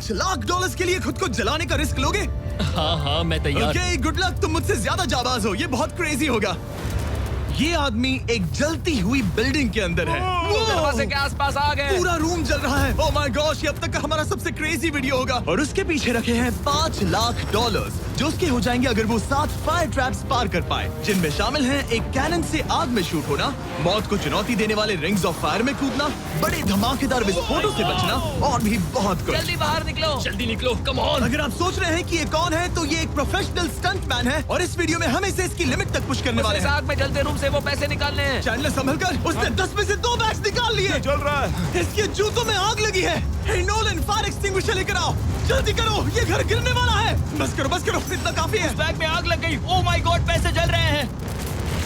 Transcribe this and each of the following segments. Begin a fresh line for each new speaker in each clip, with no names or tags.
$5 लाख के लिए खुद को जलाने का रिस्क लोगे?
हाँ मैं तैयार।
Okay, good luck. तुम मुझसे ज्यादा जाबाज हो, ये बहुत क्रेजी होगा। ये आदमी एक जलती हुई बिल्डिंग के अंदर है।
दरवाजे के आसपास आ गए।
पूरा रूम जल रहा है। ओह माय गॉश, ये अब तक का हमारा सबसे क्रेजी वीडियो होगा। और उसके पीछे रखे हैं $5 लाख, जो उसके हो जाएंगे अगर वो 7 फायर ट्रैप्स पार कर पाए, जिनमें शामिल हैं एक कैनन से आग में शूट होना, मौत को चुनौती देने वाले रिंग्स ऑफ फायर में कूदना, बड़े धमाकेदार विस्फोटों से बचना और भी बहुत कुछ।
जल्दी बाहर निकलो।
जल्दी निकलो, कम ऑन।
अगर आप सोच रहे हैं कि ये कौन है, तो ये एक प्रोफेशनल स्टंट मैन है और इस वीडियो में हम इसे इसकी लिमिट तक पुश करने वाले
इस
हैं।
आग में जलते रूम से वो पैसे निकालने हैं।
चैंडलर संभल कर, उसने 10 में से 2 बैग्स निकाल लिए।
चल रहा है।
इसके जूतों में आग लगी है। हे नोलन, फायर एक्सटिंग्विशर लेकर आओ, जल्दी करो, ये घर गिरने वाला है। बस करो, इतना काफी है।
उस बैग में आग लग गई। ओह माय गॉड, पैसे जल रहे हैं।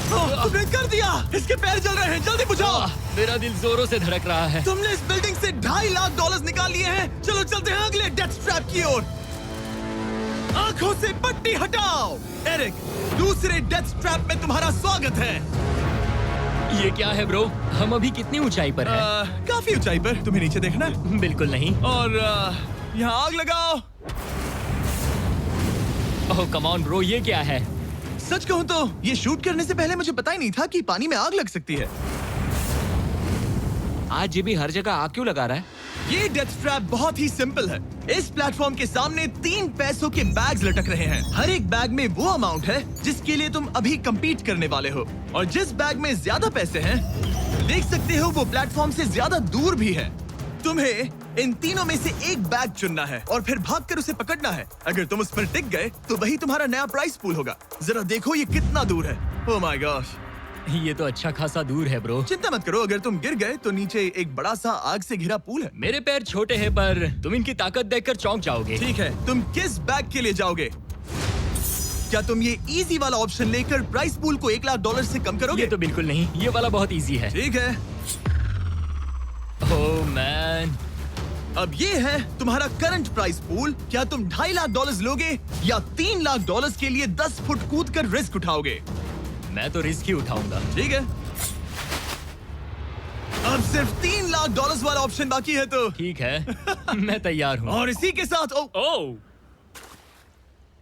तुमने कर दिया। इसके पैर जल रहे हैं, जल्दी बुझाओ।
मेरा दिल जोरों से धड़क रहा है।
तुमने इस बिल्डिंग से $2.5 लाख निकाल लिए हैं। चलो चलते हैं अगले डेथ ट्रैप की ओर। आंखों से पट्टी हटाओ। एरिक, दूसरे डेथ ट्रैप में तुम्हारा स्वागत है।
ये क्या है ब्रो? हम अभी कितनी ऊंचाई पर हैं?
काफी ऊंचाई पर। तुम्हें नीचे देखना है?
बिल्कुल नहीं।
और यहाँ आग लगाओ।
ओह कम ऑन ब्रो, ये क्या है?
सच कहूँ तो ये शूट करने से पहले मुझे पता ही नहीं था कि पानी में आग लग सकती है।
आज ये भी हर जगह आग क्यों लगा रहा है?
ये डेथ ट्रैप बहुत ही सिंपल है। इस प्लेटफॉर्म के सामने 3 पैसों के बैग्स लटक रहे हैं। हर एक बैग में वो अमाउंट है जिसके लिए तुम अभी compete करने वाले हो, और जिस बैग में ज्यादा पैसे हैं, देख सकते हो वो प्लेटफॉर्म से ज्यादा दूर भी है। तुम्हें इन तीनों में से एक बैग चुनना है और फिर भागकर उसे पकड़ना है। अगर तुम उस पर टिक गए तो वही तुम्हारा नया प्राइस पूल होगा। जरा देखो ये कितना दूर है। ओह माय गॉश,
ये तो अच्छा खासा दूर है ब्रो।
चिंता मत करो, अगर तुम गिर गए तो नीचे एक बड़ा सा आग से घिरा पूल है।
मेरे पैर छोटे हैं पर तुम इनकी ताकत देखकर चौंक जाओगे।
ठीक है, तुम किस बैग के लिए जाओगे? क्या तुम ये इजी वाला ऑप्शन लेकर प्राइस पूल को $1 लाख से कम करोगे?
ये तो बिल्कुल नहीं, ये वाला बहुत इजी है।
ठीक है,
ओह मैन।
अब ये है तुम्हारा करंट प्राइस पूल। क्या तुम $2.5 लाख लोगे या $3 लाख के लिए 10 फुट कूद कर रिस्क उठाओगे?
मैं तो रिस्क ही उठाऊंगा।
ठीक है, अब सिर्फ $3 लाख वाला ऑप्शन बाकी है तो
ठीक है मैं तैयार हूँ।
और इसी के साथ
ओह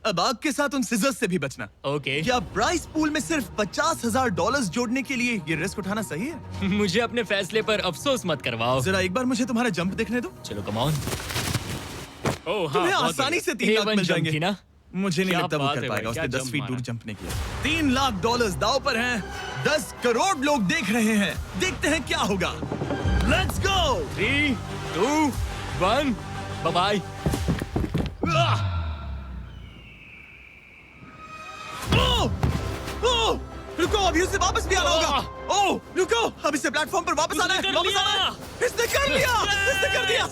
अब आग के साथ उन सिजर्स से भी बचना।
ओके।
क्या प्राइस पूल में सिर्फ $50,000 जोड़ने के लिए ये रिस्क उठाना सही है?
मुझे अपने फैसले पर अफसोस मत करवाओ।
जरा एक बार मुझे तुम्हारा जंप देखने दो।
चलो कम ऑन। ओह हाँ,
तुम्हें
बहुत
आसानी
बढ़िया।
से 3 लाख
A1
मिल
जंप
जाएंगे
थी ना?
मुझे नहीं
क्या
लगता वो
बात
कर
है
पाएगा।
भाई,
उसने
क्या
10
जंप
फीट दूर
मारा।
जंप नहीं किया। $3 लाख दाव पर हैं। 10 करोड़ लोग देख रहे हैं। देखते हैं क्या होगा। Let's go.
3, 2, 1, बाय।
रुको, अभी उसे वापस भी आना होगा। ओह रुको, अब इसे प्लेटफॉर्म पर वापस आना है। वापस आना है। इसने कर लिया। इसने कर दिया।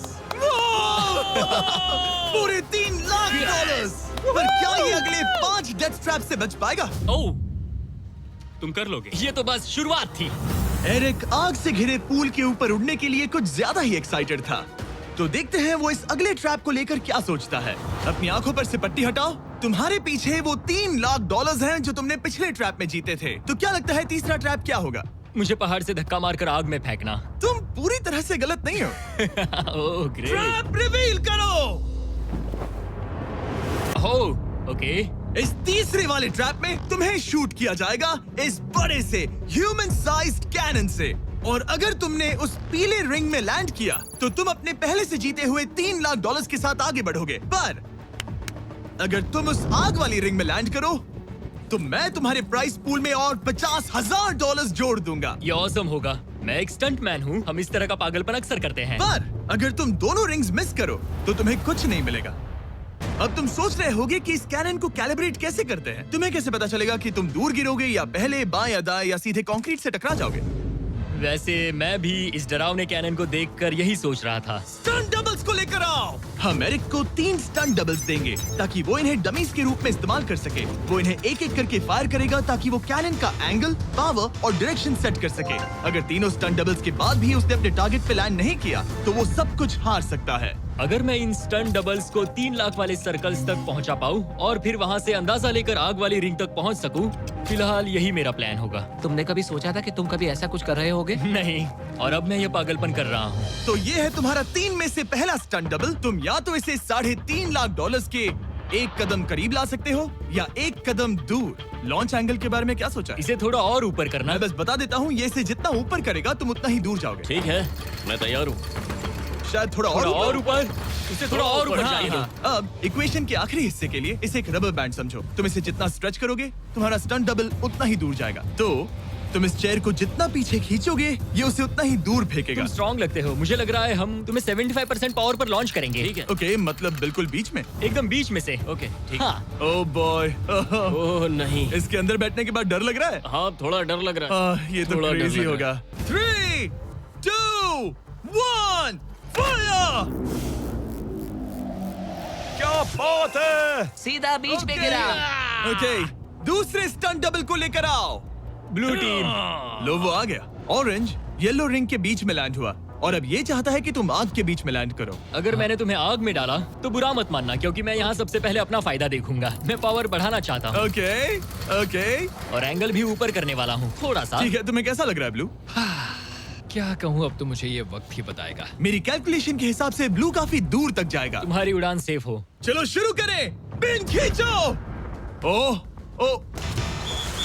पूरे $3 लाख। पर क्या ये अगले 5 डेथ ट्रैप से बच पाएगा?
ओह तुम कर लोगे। ये तो बस शुरुआत थी।
एरिक आग से घिरे पूल के ऊपर उड़ने के लिए कुछ ज्यादा ही एक्साइटेड था। तो देखते हैं वो इस अगले ट्रैप को लेकर क्या सोचता है। अपनी आंखों पर से पट्टी हटाओ। तुम्हारे पीछे वो $3 लाख हैं जो तुमने पिछले ट्रैप में जीते थे। तो क्या लगता है तीसरा ट्रैप क्या होगा?
मुझे पहाड़ से धक्का मारकर आग में फेंकना।
तुम पूरी तरह से गलत नहीं हो।
Oh great.
ट्रैप रिवील करो।
Oh okay.
इस तीसरे वाले ट्रैप में तुम्हें शूट किया जाएगा इस बड़े से ह्यूमन साइज्ड कैनन से, और अगर तुमने उस पीले रिंग में लैंड किया तो तुम अपने पहले से जीते हुए $3 लाख के साथ आगे बढ़ोगे। पर अगर तुम उस आग वाली रिंग में लैंड करो तो मैं तुम्हारे प्राइस पूल में और $50,000 जोड़ दूंगा।
ये ऑसम होगा। मैं एक स्टंट मैन हूँ, हम इस तरह का पागलपन अक्सर करते हैं।
पर अगर तुम दोनों रिंग्स मिस करो तो तुम्हें कुछ नहीं मिलेगा। अब तुम सोच रहे होगे कि इस कैनन को कैलिब्रेट कैसे करते हैं। तुम्हें कैसे पता चलेगा कि तुम दूर गिरोगे या पहले बाएं या दाएं या सीधे कंक्रीट से टकरा जाओगे?
वैसे मैं भी इस डरावने कैनन को देखकर यही सोच रहा था।
स्टंट डबल्स को लेकर आओ। हम एरिक को 3 स्टंट डबल्स देंगे ताकि वो इन्हें डमीज के रूप में इस्तेमाल कर सके। वो इन्हें एक एक करके फायर करेगा ताकि वो कैनन का एंगल, पावर और डायरेक्शन सेट कर सके। अगर तीनों स्टंट डबल्स के बाद भी उसने अपने टारगेट पे लैंड नहीं किया तो वो सब कुछ हार सकता है।
अगर मैं इन स्टंट डबल्स को 3 लाख वाले सर्कल्स तक पहुंचा पाऊं और फिर वहां से अंदाजा लेकर आग वाली रिंग तक पहुंच सकूं, फिलहाल यही मेरा प्लान होगा।
तुमने कभी सोचा था कि तुम कभी ऐसा कुछ कर रहे होगे?
नहीं, और अब मैं ये पागलपन कर रहा हूँ।
तो ये है तुम्हारा 3 में से पहला स्टंट डबल। तुम या तो इसे $3.5 लाख के एक कदम करीब ला सकते हो या एक कदम दूर। लॉन्च एंगल के बारे में क्या सोचा है?
इसे थोड़ा और ऊपर करना।
मैं बस बता देता हूँ, ये इसे जितना ऊपर करेगा तुम उतना ही दूर जाओगे।
ठीक है, मैं तैयार हूँ।
शायद थोड़ा
और ऊपर, इसे थोड़ा और ऊपर
हाँ,
चाहिए।
हाँ। अब इक्वेशन के आखिरी हिस्से के लिए इसे एक रबर बैंड समझो। तुम इसे जितना स्ट्रेच करोगे तुम्हारा स्टंट डबल उतना ही दूर जाएगा। तो तुम इस चेयर को जितना पीछे खींचोगे ये उसे उतना ही दूर फेंकेगा।
तुम स्ट्रॉन्ग लगते हो। मुझे लग रहा है हम तुम्हें 75% पावर पर लॉन्च करेंगे। ठीक है,
ओके, मतलब बिल्कुल बीच में।
एकदम बीच में से।
ओके, ठीक।
हाँ।
ओह बॉय,
ओह नहीं,
इसके अंदर बैठने के बाद डर लग रहा है।
हाँ थोड़ा डर लग रहा है।
ये तो
थोड़ा डर
क्रेजी
लग
होगा।
रहा
3, 2, 1, फायर! क्या बात है!
सीधा बीच में गिरा।
ओके, दूसरे स्टंट डबल को लेकर आओ।
Blue team.
लो वो आ गया। ऑरेंज येलो रिंग के बीच में लैंड हुआ और अब ये चाहता है कि तुम आग के बीच में लैंड करो।
अगर मैंने तुम्हें आग में डाला तो बुरा मत मानना, क्योंकि मैं यहाँ सबसे पहले अपना फायदा देखूंगा। मैं पावर बढ़ाना चाहता हूँ
ओके, ओके,
और एंगल भी ऊपर करने वाला हूँ थोड़ा सा।
ठीक है। तुम्हें कैसा लग रहा है ब्लू?
क्या कहूँ, अब तो मुझे ये वक्त ही बताएगा।
मेरी कैलकुलेशन के हिसाब से ब्लू काफी दूर तक जाएगा।
तुम्हारी उड़ान सेफ हो।
चलो शुरू करें। पिन खींचो। ओह, ओह,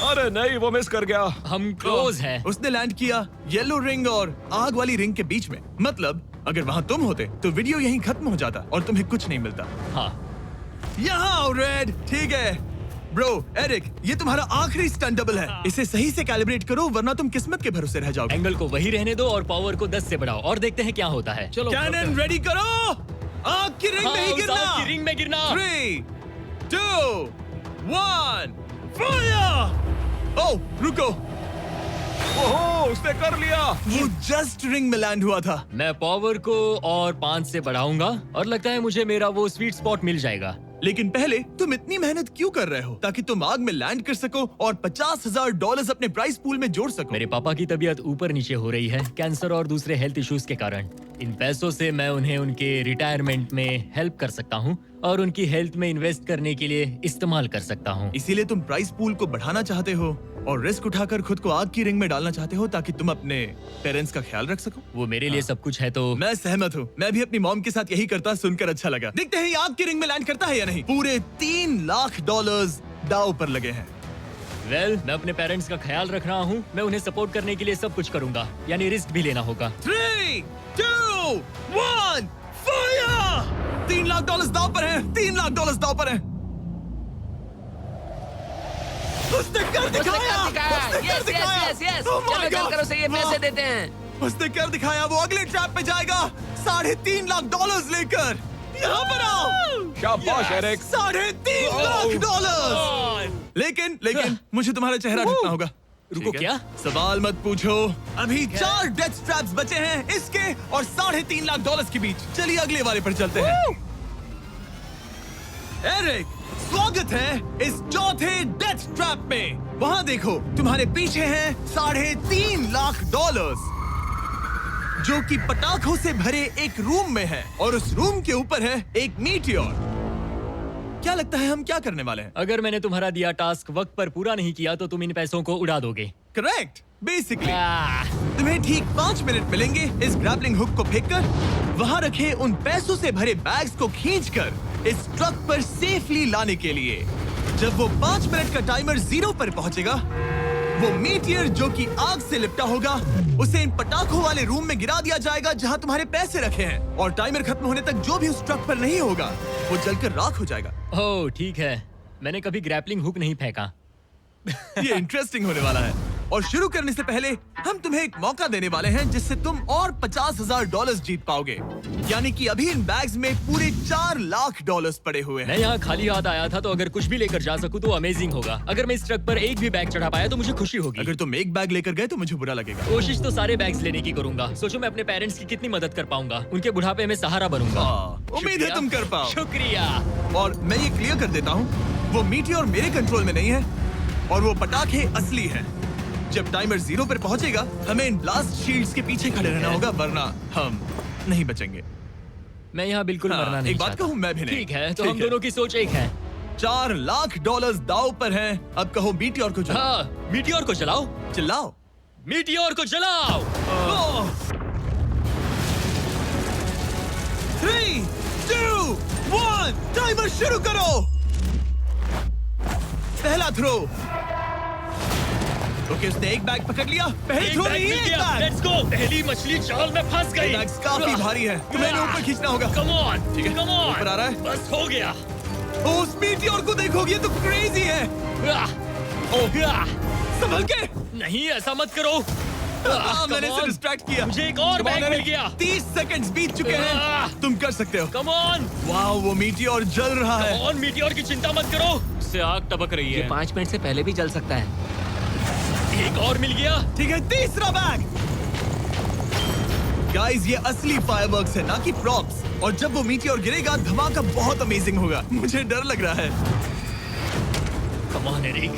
अरे नहीं, वो मिस कर गया।
हम क्लोज हैं।
उसने लैंड किया येलो रिंग और आग वाली रिंग के बीच में। मतलब अगर वहाँ तुम होते तो वीडियो यहीं खत्म हो जाता और तुम्हें कुछ नहीं मिलता।
हाँ,
यहाँ आओ रेड। ठीक है ब्रो। एरिक, ये तुम्हारा आखिरी स्टंट डबल है। इसे सही से कैलिब्रेट करो वरना तुम किस्मत के भरोसे रह जाओगे।
एंगल को वही रहने दो और पावर को 10 से बढ़ाओ और देखते हैं क्या होता है। चलो,
कैनन रेडी करो। आग की रिंग में ही
उस
गिरना।
आग की रिंग में गिरना।
3, 2, 1, फायर! ओह, रुको।
ओहो, उसने कर लिया।
वो जस्ट रिंग में लैंड हुआ था।
मैं पावर को और 5 से बढ़ाऊंगा और लगता है मुझे मेरा वो स्वीट स्पॉट मिल जाएगा।
लेकिन पहले तुम इतनी मेहनत क्यों कर रहे हो? ताकि तुम आग में लैंड कर सको और $50,000 अपने प्राइस पूल में जोड़ सको।
मेरे पापा की तबीयत ऊपर नीचे हो रही है, कैंसर और दूसरे हेल्थ इश्यूज के कारण। इन पैसों से मैं उन्हें उनके रिटायरमेंट में हेल्प कर सकता हूँ और उनकी हेल्थ में इन्वेस्ट करने के लिए इस्तेमाल कर सकता हूँ।
इसीलिए तुम प्राइस पूल को बढ़ाना चाहते हो और रिस्क उठाकर खुद को आग की रिंग में डालना चाहते हो ताकि तुम अपने पेरेंट्स का ख्याल रख सको।
वो मेरे लिए सब कुछ है तो
मैं सहमत हूँ। मैं भी अपनी मॉम के साथ यही करता, सुनकर अच्छा लगा। देखते हैं ये आग की रिंग में लैंड करता है या नहीं। पूरे $3 लाख दांव पर लगे हैं।
मैं अपने पेरेंट्स का ख्याल रख रहा हूँ। मैं उन्हें सपोर्ट करने के लिए सब कुछ करूंगा, यानी रिस्क भी लेना होगा।
3, 2, 1, फायर! $3 लाख दांव पर है। $3 लाख दांव पर है। उसने कर दिखाया। उसने कर दिखाया। Oh my
चलो
God!
चलकर उसे ये पैसे देते हैं।
उसने कर दिखाया। वो अगले ट्रैप पे जाएगा $3.5 लाख लेकर। यहाँ पर आओ।
शाबाश एरिक।
$3.5 लाख। लेकिन मुझे तुम्हारा चेहरा ढकना होगा।
रुको,
ठीक है?
क्या?
सवाल मत पूछो। अभी 4 डेथ ट्रैप्स बचे हैं, इसके और $3.5 लाख के बीच। चलिए अगले वाले पर चलते हैं। एरिक, स्वागत है इस चौथे डेथ ट्रैप में। वहाँ देखो, तुम्हारे पीछे हैं $3.5 लाख, जो कि पटाखों से भरे एक रूम में है और उस रूम के ऊपर है एक मीटियोर। क्या लगता है हम क्या करने वाले हैं?
अगर मैंने तुम्हारा दिया टास्क वक्त पर पूरा नहीं किया तो तुम इन पैसों को उड़ा दोगे।
करेक्ट। बेसिकली
आह,
तुम्हें ठीक 5 मिनट मिलेंगे इस ग्रैपलिंग हुक को फेंककर वहाँ रखे उन पैसों से भरे बैग्स को खींचकर इस ट्रक पर सेफली लाने के लिए। जब वो 5 मिनट का टाइमर 0 पर पहुंचेगा, वो मीटियर जो कि आग से लिपटा होगा उसे इन पटाखों वाले रूम में गिरा दिया जाएगा जहां तुम्हारे पैसे रखे हैं। और टाइमर खत्म होने तक जो भी उस ट्रक पर नहीं होगा वो जलकर राख हो जाएगा।
ओह ठीक है, मैंने कभी ग्रैपलिंग हुक नहीं फेंका।
ये इंटरेस्टिंग होने वाला है। और शुरू करने से पहले हम तुम्हें एक मौका देने वाले हैं जिससे तुम और $50,000 जीत पाओगे। यानी कि अभी इन बैग्स में पूरे $4 लाख पड़े हुए हैं।
मैं यहाँ खाली हाथ आया था, तो अगर कुछ भी लेकर जा सकूं तो अमेजिंग होगा। अगर मैं इस ट्रक पर एक भी बैग चढ़ा पाया तो मुझे खुशी होगी।
अगर तुम एक बैग लेकर गए तो मुझे बुरा लगेगा।
कोशिश तो सारे बैग्स लेने की करूंगा। सोचो मैं अपने पेरेंट्स की कितनी मदद कर पाऊंगा। उनके बुढ़ापे में सहारा बनूंगा।
उम्मीद है
शुक्रिया।
तुम कर पाओ।
शुक्रिया।
और मैं ये क्लियर कर देता हूँ, वो मीटियोर मेरे कंट्रोल में नहीं है और वो पटाखे असली हैं। जब टाइमर 0 पर पहुंचेगा हमें इन ब्लास्ट शील्ड्स के पीछे खड़े रहना होगा, वरना हम नहीं बचेंगे।
मैं यहाँ बिल्कुल
हाँ,
मरना नहीं
एक बात
चाहता।
कहूँ, मैं भी नहीं।
ठीक है, तो
ठीक
हम
है।
दोनों की सोच एक है।
$4 लाख दाव पर हैं। अब कहो मीटियोर को चलाओ।
हाँ, मीटियोर को चलाओ।
चिल्लाओ।
मीटियोर को चलाओ।
3, 2, 1 टाइमर शुरू करो। पहला थ्रो। ओके, उसने एक बैग पकड़ लिया। पहले थ्रो में ही एक बैग।
Let's go. पहली मछली जाल में फंस गई।
बैग्स काफी भारी है, तुम्हें इन्हें ऊपर खींचना होगा।
कम ऑन,
ठीक है,
कम ऑन।
ऊपर आ रहा है।
बस हो गया।
ओ, उस मीटियोर को देखोगे, ये तो क्रेजी है। संभल के।
नहीं, ऐसा मत करो।
मैंने इसे डिस्ट्रैक्ट किया।
मुझे एक और बैग मिल गया।
30 सेकंड्स बीत चुके हैं। तुम कर सकते हो।
कम ऑन,
वाह, वो मीटियोर जल रहा है।
Come on. मीटियोर की चिंता मत करो। इससे आग टपक रही
ये
है।
5 मिनट से पहले भी जल सकता है।
एक और मिल गया।
ठीक है, तीसरा बैग। गाइस, ये असली फायरवर्क्स है, ना कि प्रॉप्स। और जब वो मीटियोर गिरेगा, धमाका बहुत अमेजिंग होगा। मुझे डर लग रहा है।
Come on Eric.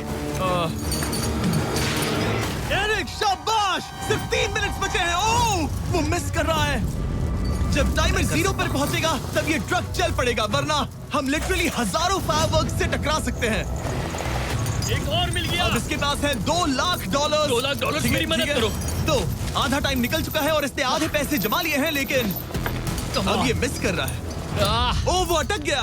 एरिक, शाबाश! सिर्फ 3 मिनट्स बचे हैं। ओह, वो मिस कर रहा है। जब टाइमर 0 पर पहुंचेगा, तब ये ट्रक चल पड़ेगा, वरना हम लिटरली हजारों फायरवर्क्स से टकरा सकते हैं।
एक और मिल गया।
अब इसके पास है $2 लाख।
$2 लाख
ठीक है,
मेरी मदद
ठीक है।
करो।
तो आधा टाइम निकल चुका है और इसने आधे पैसे जमा लिए हैं, लेकिन अब ये मिस कर रहा है। ओह, वो अटक गया।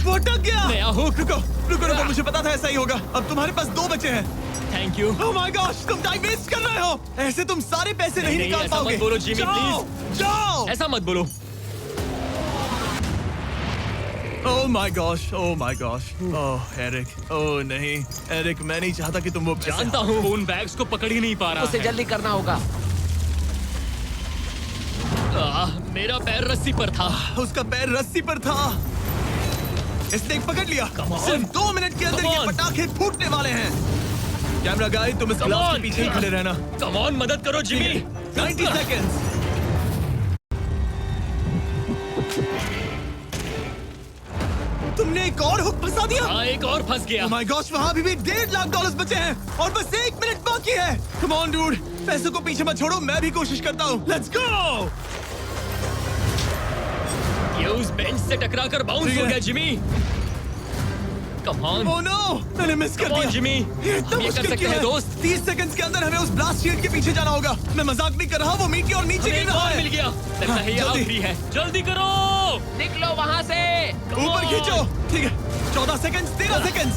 वो अटक गया।
नया हुक।
रुको, रुको, रुको, मुझे पता था ऐसा ही होगा। अब तुम्हारे पास 2 बचे हैं।
Thank you.
Oh my gosh, तुम टाइम वेस्ट कर रहे हो। ऐसे तुम सारे पैसे नहीं
नहीं,
निकाल
ऐसा
पाओगे।
मत बोलो, जिमी,
जाओ, जाओ।
ऐसा मत बोलो।
Oh my gosh, oh my gosh. Oh Eric, oh नहीं एरिक, मैं नहीं चाहता कि तुम वो पैसे
जानता हूँ, उन बैग्स को पकड़ ही नहीं पा रहा
उसे
है।
जल्दी करना होगा।
मेरा पैर रस्सी पर था।
उसका पैर रस्सी पर था। इसने एक पकड़ लिया।
Come on.
सिर्फ 2 मिनट के अंदर
Come
ये
on.
पटाखे फूटने वाले हैं। कैमरा गाय, तुम इस
Come
ग्लास
on.
के पीछे ही खड़े रहना।
कम ऑन, मदद करो जिमी।
90 सेकेंड्स। तुमने एक और हुक फंसा दिया।
हाँ, एक और फंस गया।
Oh my gosh, वहाँ अभी भी $1.5 लाख बचे हैं और बस 1 मिनट बाकी है। Come on, dude, पैसों को पीछे मत छोड़ो, मैं भी कोशिश करता हूँ। Let's go!
ये उस बेंच से टकराकर बाउंस
ठीक
हो
है।
गया Jimmy. Come on.
Oh no, मैंने मिस कर
Come on,
दिया।
जिमी।
ये इतना
हम ये कर
मुश्किल
सकते
क्यों
हैं,
है?
दोस्त।
30 सेकंड्स के अंदर हमें उस ब्लास्ट शील्ड के पीछे जाना होगा। मैं मजाक नहीं कर रहा, वो मीटी और नीचे
हमें
गिर
एक
रहा
और मिल
है।
गया। लगता है ये
जल्दी।
आखिरी है। जल्दी करो।
निकलो वहाँ से।
Come
ऊपर
on.
खींचो। ठीक है, 14 सेकंड्स, 13 सेकंड्स।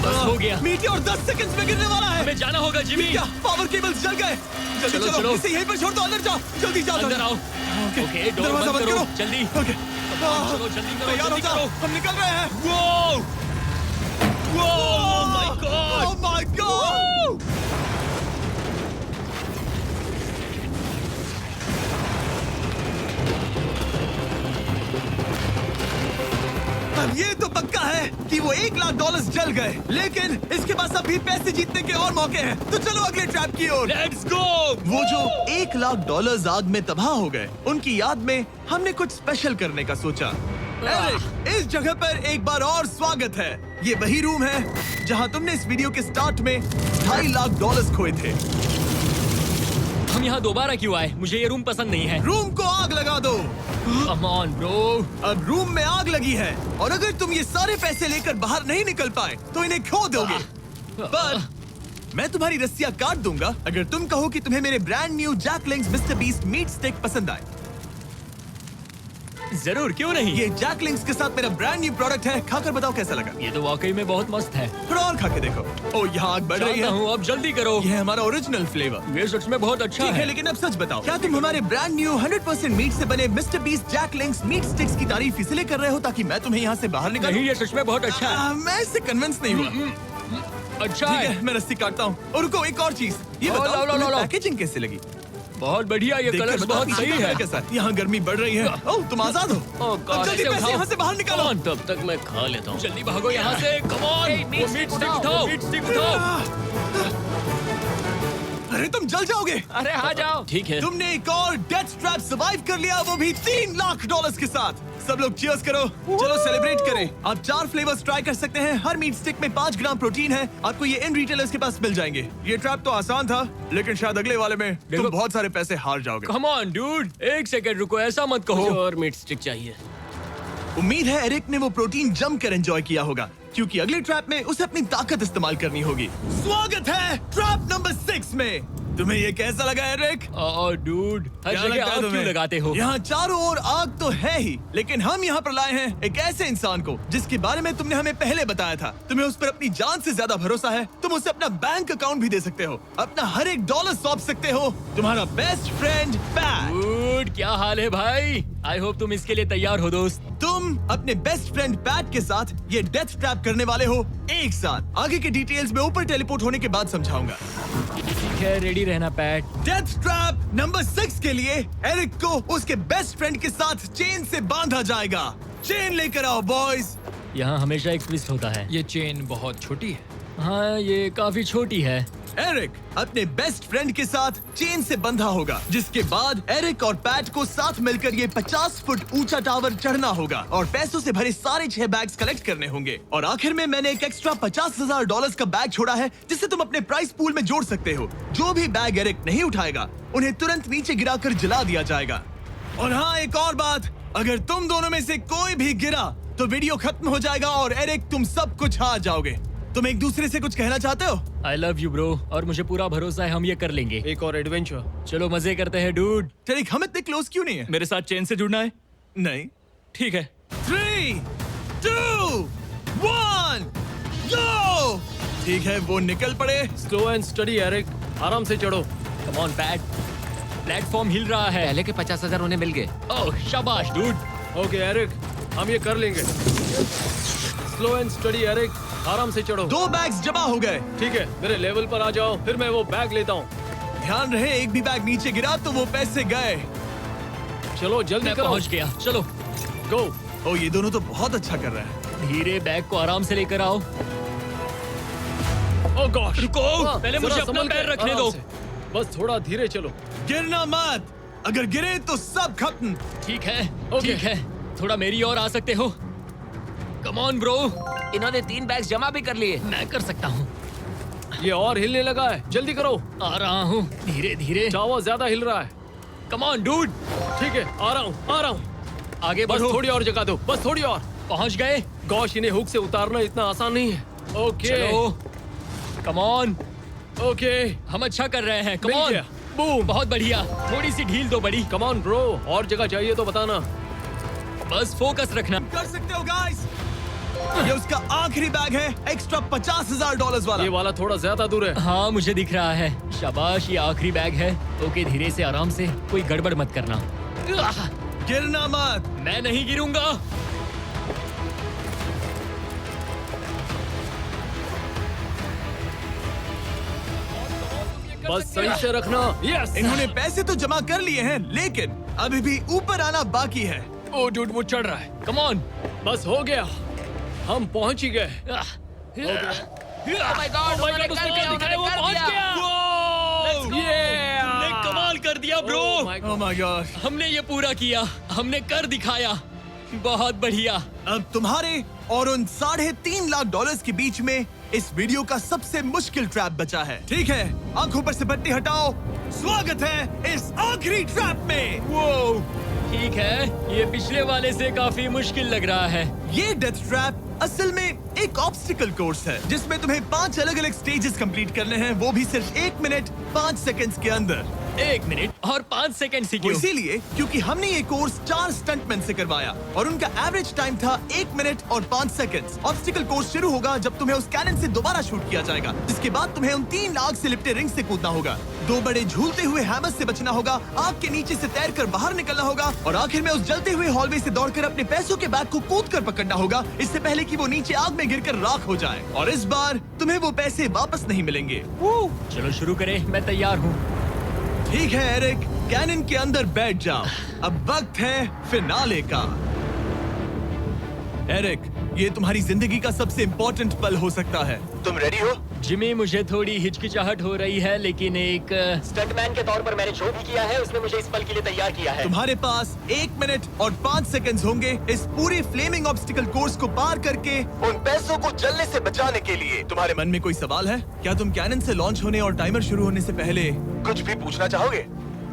बस हो गया।
मीटी और 10 सेकंड्स में गिरने वाला है।
हमें जाना होगा जिमी।
क्या पावर केबल्स जल गए? जल्दी
चलो,
चलो,
चलो।
इसे यहीं पर छोड़ दो, अंदर जाओ। जल्दी जाओ,
अंदर
जल्दी।
आओ।
ओके,
ओके, डोर
दरवाजा
बंद
बंद
करो।
करो।
जल्दी।
ओके,
चलो, जल्दी करो,
तैयार हो
जल्दी
जाओ,
करो।
हम निकल रहे हैं।
Whoa! Oh my God!
Oh my God! अब ये तो पक्का है कि वो $1 लाख जल गए, लेकिन इसके पास अभी पैसे जीतने के और मौके हैं। तो चलो अगले ट्रैप की ओर।
Let's go!
वो जो $1 लाख आग में तबाह हो गए, उनकी याद में हमने कुछ स्पेशल करने का सोचा। एरिक, इस जगह पर एक बार और स्वागत है। ये वही रूम है जहां तुमने इस वीडियो के स्टार्ट में $2.5 लाख खोए थे।
हम यहाँ दोबारा क्यों आए? मुझे ये रूम पसंद नहीं है।
रूम को आग लगा दो।
Come on, bro.
अब रूम में आग लगी है और अगर तुम ये सारे पैसे लेकर बाहर नहीं निकल पाए तो इन्हें खो दोगे। पर मैं तुम्हारी रस्सियां काट दूंगा अगर तुम कहो कि तुम्हें मेरे brand new Jack Links Mister Beast meat stick पसंद आए।
जरूर, क्यों नहीं?
ये जैक लिंक्स के साथ मेरा ब्रांड न्यू प्रोडक्ट है, खाकर बताओ कैसा लगा।
ये तो वाकई में बहुत मस्त है।
थोड़ा और खा के देखो। ओ, यहाँ आग बढ़ रही
जानता
है।
हूँ, अब जल्दी करो।
ये है हमारा ओरिजिनल फ्लेवर।
ये सच में बहुत अच्छा
ठीक है,
है।
लेकिन अब सच बताओ, क्या तुम हमारे ब्रांड न्यू 100% मीट से बने Mister Beast Jack Links meat sticks की तारीफ इसलिए कर रहे हो ताकि मैं तुम्हें यहाँ से बाहर निकालूं?
नहीं, ये सच में बहुत अच्छा है।
मैं इससे कन्विंस नहीं हुआ।
अच्छा
ठीक
है।
है, मैं रस्सी काटता हूँ। और रुको, एक और चीज, ये
लो,
बताओ
लो, लो,
तुम्हें
लो।
पैकेजिंग कैसे लगी?
बहुत बढ़िया, ये
देखकर
कलर्स
बताओ
बहुत
पीछे
सही
का
है।
कैसा है? यहाँ गर्मी बढ़ रही है। ओह, तुम आजाद हो।
Oh
अब
God,
जल्दी
ऐसे
पैसे
उठाओ।
यहाँ से बाहर निकालो।
Come on, तब तक मैं खा लेता हूँ। जल्दी भागो यहाँ से। Come on,
Hey, meat
वो मीट
stick
स्टिक
उठाओ,
उठाओ। मीट स्टिक उठाओ।
अरे तुम जल जाओगे।
अरे आ जाओ।
ठीक है।
तुमने एक और डेथ ट्रैप सर्वाइव कर लिया, वो भी $3 लाख के साथ। सब लोग चीयर्स करो। चलो सेलिब्रेट करें। आप 4 फ्लेवर्स ट्राई कर सकते हैं। हर मीट स्टिक में 5 ग्राम प्रोटीन है। आपको ये इन रिटेलर्स के पास मिल जाएंगे। ये ट्रैप तो आसान था, लेकिन शायद अगले वाले में तुम
देखो।
बहुत सारे पैसे हार जाओगे।
Come on, dude. एक सेकंड रुको, ऐसा मत कहो।
और मीट स्टिक चाहिए।
उम्मीद है एरिक ने वो प्रोटीन जमकर एंजॉय किया होगा, क्योंकि अगले ट्रैप में उसे अपनी ताकत इस्तेमाल करनी होगी। स्वागत है ट्रैप नंबर 6 में। तुम्हें ये कैसा लगा एरिक?
डूड, हर
क्या
जगह
लगता है
आग क्यों
तुम्हें?
लगाते हो?
यहाँ चारों ओर आग तो है ही, लेकिन हम यहाँ पर लाए हैं एक ऐसे इंसान को जिसके बारे में तुमने हमें पहले बताया था। तुम्हें उस पर अपनी जान से ज्यादा भरोसा है। तुम उसे अपना बैंक अकाउंट भी दे सकते हो, अपना हर एक डॉलर सौंप सकते हो। तुम्हारा बेस्ट फ्रेंड पैट।
डूड, क्या हाल है भाई? आई होप तुम इसके लिए तैयार हो दोस्त।
तुम अपने बेस्ट फ्रेंड पैट के साथ ये डेथ ट्रैप करने वाले हो एक साथ। आगे के डिटेल्स में ऊपर टेलीपोर्ट होने के बाद समझाऊंगा।
ठीक है, रेडी रहना पैट।
डेथ ट्रैप नंबर 6 के लिए एरिक को उसके बेस्ट फ्रेंड के साथ चेन से बांधा जाएगा। चेन लेकर आओ बॉयज।
यहाँ हमेशा एक ट्विस्ट होता है।
ये चेन बहुत छोटी है।
हाँ, ये काफी छोटी है।
एरिक अपने बेस्ट फ्रेंड के साथ चेन से बंधा होगा, जिसके बाद एरिक और पैट को साथ मिलकर ये 50 फुट ऊंचा टावर चढ़ना होगा और पैसों से भरे सारे 6 बैग्स कलेक्ट करने होंगे। और आखिर में मैंने एक एक्स्ट्रा $50,000 का बैग छोड़ा है, जिसे तुम अपने प्राइस पूल में जोड़ सकते हो। जो भी बैग एरिक नहीं उठाएगा, उन्हें तुरंत नीचे गिराकर जला दिया जाएगा। और हाँ, एक और बात, अगर तुम दोनों में से कोई भी गिरा तो वीडियो खत्म हो जाएगा और एरिक तुम सब कुछ हार जाओगे। तुम एक दूसरे से कुछ कहना चाहते हो?
आई लव यू ब्रो, और मुझे पूरा भरोसा है हम ये कर लेंगे।
एक और एडवेंचर।
चलो मजे करते हैं डूड।
टेरिक, हम इतने क्लोज क्यों नहीं है?
मेरे साथ चेन से जुड़ना है?
नहीं।
ठीक है।
3, 2, 1, गो! ठीक है, वो निकल पड़े।
स्लो एंड स्टडी एरिक, आराम से चढ़ो।
कम ऑन पैट, प्लेटफॉर्म हिल रहा है।
पहले के 50,000 उन्हें मिल गए।
ओह शाबाश डूड।
ओके एरिक, हम ये कर लेंगे। स्लो एंड स्टडी एरिक, आराम से चढ़ो।
2 बैग्स जमा हो गए।
ठीक है, मेरे लेवल पर आ जाओ, फिर मैं वो बैग लेता हूँ।
ध्यान रहे, एक भी बैग नीचे गिरा तो वो पैसे गए।
चलो जल्दी
मैं
करो।
पहुंच गया, चलो।
गो।
ओ, ये दोनों तो बहुत अच्छा कर रहे हैं।
धीरे बैग को आराम से लेकर आओ।
ओह गॉश,
रुको, पहले मुझे अपना पैर रखने दो।
बस थोड़ा धीरे चलो।
गिरना मत, अगर गिरे तो सब खत्म।
ठीक है,
ओके।
ठीक है। थोड़ा मेरी ओर आ सकते हो? Come on bro.
इन्होंने 3 बैग्स जमा भी कर लिए।
मैं कर सकता हूँ।
ये और हिलने लगा है, जल्दी करो।
आ रहा हूँ, धीरे धीरे।
टावर ज्यादा हिल रहा है।
Come on dude.
ठीक है, आ रहा हूँ, आ रहा हूँ।
आगे
बस
बढ़ो।
थोड़ी और जगह दो, बस थोड़ी और।
पहुंच गए।
गॉश, इन्हें हुक से उतारना इतना आसान नहीं है। ओके
चलो, कम ऑन।
ओके,
हम अच्छा कर रहे हैं। कम
मिल
ऑन।
गया। बूम।
बहुत बढ़िया। थोड़ी सी ढील दो बड़ी।
कम ऑन ब्रो, और जगह चाहिए तो बताना।
बस फोकस रखना।
कर सकते हो गाइस। ये उसका आखिरी बैग है, एक्स्ट्रा $50,000 वाला।
ये वाला थोड़ा ज्यादा दूर है।
हाँ, मुझे दिख रहा है। शाबाश, ये आखिरी बैग है। ओके, धीरे से, आराम से, कोई गड़बड़ मत करना। आह,
गिरना मत।
मैं नहीं गिरूंगा।
बस सही से रखना। यस।
इन्होंने पैसे तो जमा कर लिए हैं, लेकिन अभी भी ऊपर आना बाकी है।
ओ डूड, वो चढ़ रहा है।
Come on.
बस हो गया, हम पहुंच ही गए।
Oh my God, उन्होंने कर
उसने
लिया,
कर दिखाया, वो
उन्होंने कर
पहुंच
दिया।
गया।
Yeah!
हमने कमाल कर दिया bro.
Oh my
Oh my God!
हमने ये पूरा किया, हमने कर दिखाया। बहुत बढ़िया।
अब तुम्हारे और उन $3.5 लाख के बीच में इस वीडियो का सबसे मुश्किल ट्रैप बचा है। ठीक है, आंखों पर से पट्टी हटाओ। स्वागत है इस आखिरी ट्रैप में।
वो ठीक है, ये पिछले वाले से काफी मुश्किल लग रहा है।
ये डेथ ट्रैप असल में एक ऑब्स्टिकल कोर्स है, जिसमें तुम्हें 5 अलग-अलग स्टेजेस कंप्लीट करने हैं, वो भी सिर्फ 1 मिनट 5 सेकंड्स के अंदर।
1 मिनट और 5 सेकंड से
वो
क्यों?
इसीलिए क्योंकि हमने ये कोर्स 4 स्टंटमैन से करवाया और उनका एवरेज टाइम था 1 मिनट और 5 सेकंड्स। ऑब्स्टिकल कोर्स शुरू होगा जब तुम्हें उस कैनन से दोबारा शूट किया जाएगा, जिसके बाद तुम्हें उन 3 आग से लिपटे रिंग से कूदना होगा, 2 बड़े झूलते हुए हैमर से बचना होगा, आग के नीचे से तैरकर बाहर निकलना होगा और आखिर में उस जलते हुए हॉलवे से दौड़कर अपने पैसों के बैग को कूदकर पकड़ना होगा, इससे पहले कि वो नीचे आग में गिरकर राख हो जाए। और इस बार तुम्हें वो पैसे वापस नहीं मिलेंगे।
चलो शुरू करें, मैं तैयार हूँ।
ठीक है एरिक, कैनन के अंदर बैठ जाओ। अब वक्त है फिनाले का। एरिक, ये तुम्हारी जिंदगी का सबसे इम्पोर्टेंट पल हो सकता है। तुम रेडी हो?
जिमी, मुझे थोड़ी हिचकिचाहट हो रही है, लेकिन एक
स्टंटमैन के तौर पर मैंने जो भी किया है उसने मुझे इस पल के लिए तैयार किया है।
तुम्हारे पास 1 मिनट और 5 सेकंड्स होंगे इस पूरे फ्लेमिंग ऑब्स्टिकल कोर्स को पार करके उन पैसों को जलने से बचाने के लिए। तुम्हारे मन में कोई सवाल है? क्या तुम कैनन से लॉन्च होने और टाइमर शुरू होने से पहले कुछ भी पूछना चाहोगे?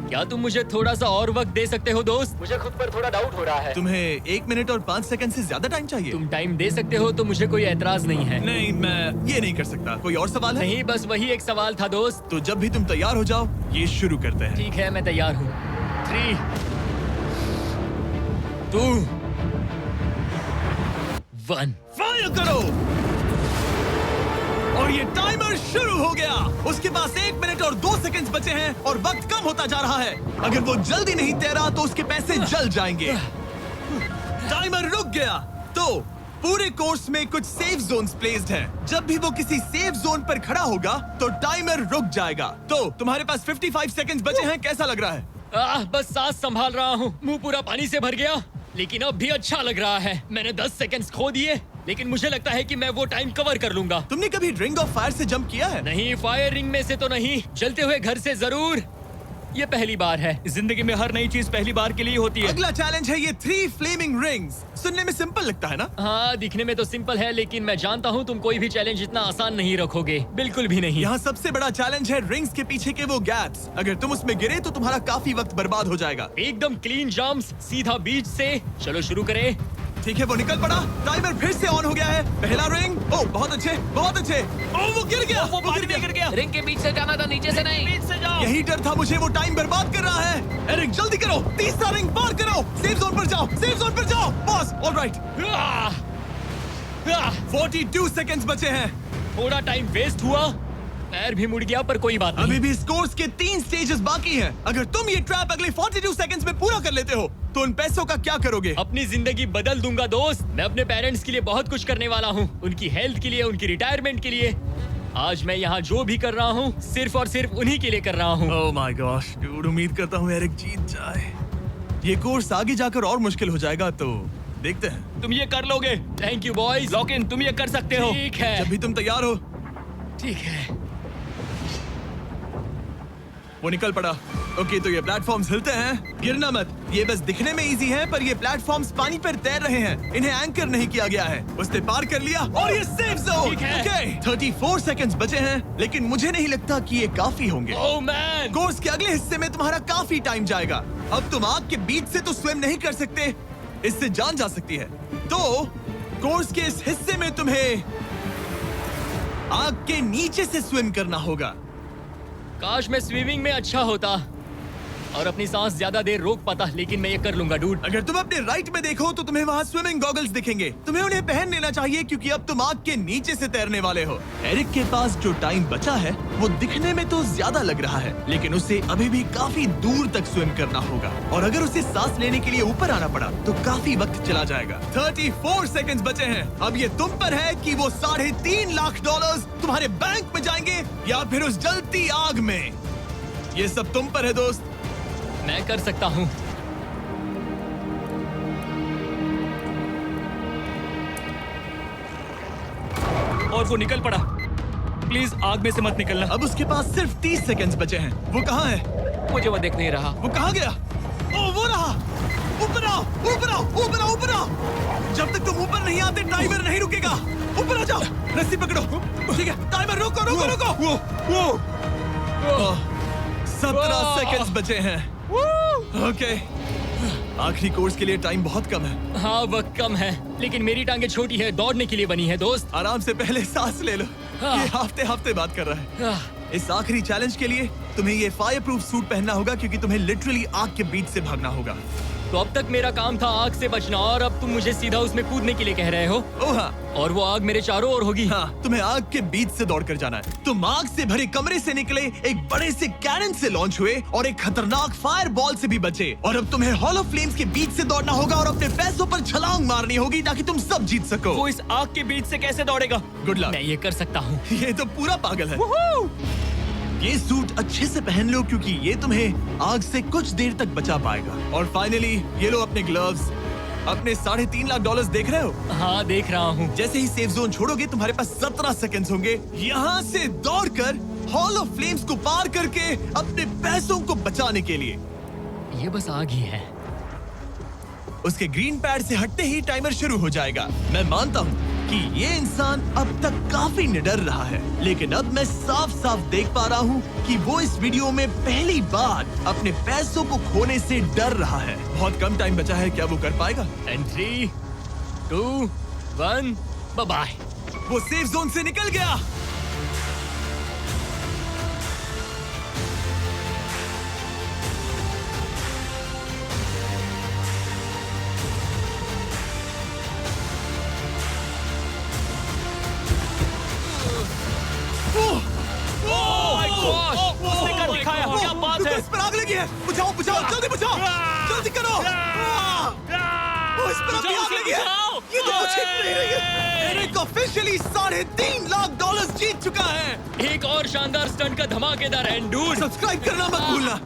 क्या तुम मुझे थोड़ा सा और वक्त दे सकते हो दोस्त?
मुझे खुद पर थोड़ा डाउट हो रहा है।
तुम्हें 1 मिनट और 5 सेकंड से ज्यादा टाइम चाहिए?
तुम टाइम दे सकते हो तो मुझे कोई एतराज नहीं है।
नहीं, मैं ये नहीं कर सकता। कोई और सवाल है?
नहीं, बस वही एक सवाल था दोस्त।
तो जब भी तुम तैयार हो जाओ, ये शुरू करते हैं।
ठीक है, मैं तैयार हूँ। 3, 2, 1।
फायर करो। और ये टाइमर शुरू हो गया। उसके पास 1 मिनट और 2 सेकंड बचे हैं और वक्त कम होता जा रहा है। अगर वो जल्दी नहीं तैरा तो उसके पैसे जल जाएंगे। टाइमर रुक गया। तो पूरे कोर्स में कुछ सेफ जोन्स प्लेस्ड हैं। जब भी वो किसी सेफ जोन पर खड़ा होगा तो टाइमर रुक जाएगा। तो तुम्हारे पास 55 सेकंड बचे हैं। कैसा लग रहा है?
बस सांस संभाल रहा हूँ। मुंह पूरा पानी से भर गया, लेकिन अब भी अच्छा लग रहा है। मैंने 10 सेकंड्स खो दिए, लेकिन मुझे लगता है कि मैं वो टाइम कवर कर लूंगा।
तुमने कभी रिंग ऑफ फायर से जंप किया है?
नहीं, फायर रिंग में से तो नहीं, जलते हुए घर से जरूर। ये पहली बार है।
जिंदगी में हर नई चीज पहली बार के लिए होती है।
अगला चैलेंज है ये 3 फ्लेमिंग रिंग्स। सुनने में सिंपल लगता है ना?
हाँ, दिखने में तो सिंपल है, लेकिन मैं जानता हूँ तुम कोई भी चैलेंज इतना आसान नहीं रखोगे। बिल्कुल भी नहीं।
यहाँ सबसे बड़ा चैलेंज है रिंग्स के पीछे के वो गैप्स। अगर तुम उसमें गिरे तो तुम्हारा काफी वक्त बर्बाद हो जाएगा।
एकदम क्लीन जंप्स, सीधा बीच से। चलो शुरू करें।
ठीक है, वो निकल पड़ा। टाइमर फिर से ऑन हो गया है। पहला रिंग। ओह, बहुत अच्छे, बहुत अच्छे। ओह, वो गिर गया।
वो पानी में गिर गया।
रिंग के बीच से जाना था, नीचे से नहीं।
बीच से जाओ।
यही डर था मुझे, वो टाइम बर्बाद कर रहा है। एरिक जल्दी करो, तीसरा रिंग पार करो। सेफ जोन पर जाओ, सेफ जोन पर जाओ। Boss, alright. 42 सेकंड्स बचे हैं।
थोड़ा टाइम वेस्ट हुआ, पैर भी मुड़ गया, पर कोई बात नहीं।
अभी भी इस कोर्स के 3 स्टेजेस बाकी हैं। अगर तुम ये ट्रैप अगले 42 सेकंड्स में पूरा कर लेते हो तो उन पैसों का क्या करोगे?
अपनी जिंदगी बदल दूंगा दोस्त। मैं अपने पेरेंट्स के लिए बहुत कुछ करने वाला हूँ, उनकी हेल्थ के लिए, उनकी रिटायरमेंट के लिए। आज मैं यहाँ जो भी कर रहा हूँ सिर्फ और सिर्फ उन्हीं के लिए कर रहा हूँ।
ओह माय गॉश डूड, उम्मीद करता हूँ एरिक जीत जाए। ये कोर्स आगे जाकर और मुश्किल हो जाएगा, तो देखते हैं।
तुम ये कर लोगे।
Thank you boys.
Lock in, तुम ये कर सकते हो।
ठीक है,
जब भी तुम तैयार हो।
ठीक है।
वो निकल पड़ा। ओके, तो ये प्लेटफॉर्म्स हिलते हैं। गिरना मत। ये बस दिखने में इजी है, पर ये प्लेटफॉर्म्स पानी पर तैर रहे हैं। इन्हें एंकर नहीं किया गया है। उसने पार कर लिया और ये सेफ जोन।
ठीक है।
ओके, 34 सेकंड्स बचे हैं, लेकिन मुझे नहीं लगता कि ये काफी होंगे।
ओह मैन,
कोर्स के अगले हिस्से में तुम्हारा काफी टाइम जाएगा। अब तुम आग के बीच से तो स्विम नहीं कर सकते, इससे जान जा सकती है। तो कोर्स के इस हिस्से में तुम्हें आग के नीचे से स्विम करना होगा।
काश मैं स्विमिंग में अच्छा होता और अपनी सांस ज्यादा देर रोक पाता, लेकिन मैं ये कर लूंगा डूड।
अगर तुम अपने राइट में देखो तो तुम्हें वहाँ स्विमिंग गॉगल्स दिखेंगे। तुम्हें उन्हें पहन लेना चाहिए, क्योंकि अब तुम आग के नीचे से तैरने वाले हो। एरिक के पास जो टाइम बचा है वो दिखने में तो ज्यादा लग रहा है, लेकिन उसे अभी भी काफी दूर तक स्विम करना होगा। और अगर उसे सांस लेने के लिए ऊपर आना पड़ा तो काफी वक्त चला जाएगा। 34 सेकंड्स बचे हैं। अब ये तुम पर है कि वो $3.5 लाख तुम्हारे बैंक में जाएंगे या फिर उस जलती आग में। ये सब तुम पर है दोस्त।
मैं कर सकता हूँ।
और वो निकल पड़ा। प्लीज आग में से मत निकलना।
अब उसके पास सिर्फ 30 सेकंड्स बचे हैं। वो कहाँ है?
मुझे वो दिख नहीं रहा।
वो कहाँ गया? ओ, वो रहा। ऊपर आओ, ऊपर आओ, ऊपर आओ, ऊपर आओ। जब तक तुम ऊपर नहीं आते टाइमर नहीं रुकेगा। ऊपर आ जाओ, रस्सी पकड़ो। ठीक है, टाइमर रुको, रुको, रुको। 17 सेकंड्स बचे हैं। ओके, आखिरी कोर्स के लिए टाइम बहुत कम है।
हाँ, वक्त कम है, लेकिन मेरी टांगे छोटी है, दौड़ने के लिए बनी है दोस्त।
आराम से पहले सांस ले लो।
हाँ।
ये हफ्ते हफ्ते बात कर रहा है।
आह,
इस आखिरी चैलेंज के लिए तुम्हें ये फायर प्रूफ सूट पहनना होगा, क्योंकि तुम्हें लिटरली आग के बीच से भागना होगा।
तो अब तक मेरा काम था आग से बचना, और अब तुम मुझे सीधा उसमें कूदने के लिए कह रहे हो।
ओह हाँ,
और वो आग मेरे चारों ओर होगी।
हाँ, तुम्हें आग के बीच से दौड़कर जाना है। तुम आग से भरे कमरे से निकले, एक बड़े से कैनन से लॉन्च हुए और एक खतरनाक फायर बॉल से भी बचे। और अब तुम्हें हॉलो फ्लेम्स के बीच से दौड़ना होगा और अपने पैसों पर छलांग मारनी होगी ताकि तुम सब जीत सको।
वो इस आग के बीच से कैसे दौड़ेगा?
Good luck.
मैं ये कर सकता हूँ।
ये तो पूरा पागल है। ये सूट अच्छे से पहन लो, क्योंकि ये तुम्हें आग से कुछ देर तक बचा पाएगा। और फाइनली ये लो अपने ग्लव्स। अपने $3.5 लाख देख रहे हो?
हाँ, देख रहा हूँ।
जैसे ही सेफ जोन छोड़ोगे तुम्हारे पास 17 सेकंड्स होंगे यहाँ से दौड़कर हॉल ऑफ फ्लेम्स को पार करके अपने पैसों को बचाने के लिए।
ये बस आग ही है।
उसके ग्रीन पैड से हटते ही टाइमर शुरू हो जाएगा। मैं मानता हूँ कि ये इंसान अब तक काफी निडर रहा है, लेकिन अब मैं साफ साफ देख पा रहा हूँ कि वो इस वीडियो में पहली बार अपने पैसों को खोने से डर रहा है। बहुत कम टाइम बचा है, क्या वो कर पाएगा?
And 3, 2, 1, bye.
वो सेफ जोन से निकल गया।
उसने कर दिखाया, क्या बात है?
इस पर आग लगी है। बुझाओ बुझाओ, जल्दी बुझाओ, जल्दी करो। इस पर अभी आग लगी है। ये तो कुछ हिट नहीं रही है। एरिक ऑफिशियली $3.5 लाख जीत चुका है।
एक और शानदार स्टंट का धमाकेदार एंड डूड।
सब्सक्राइब करना मत भूलना।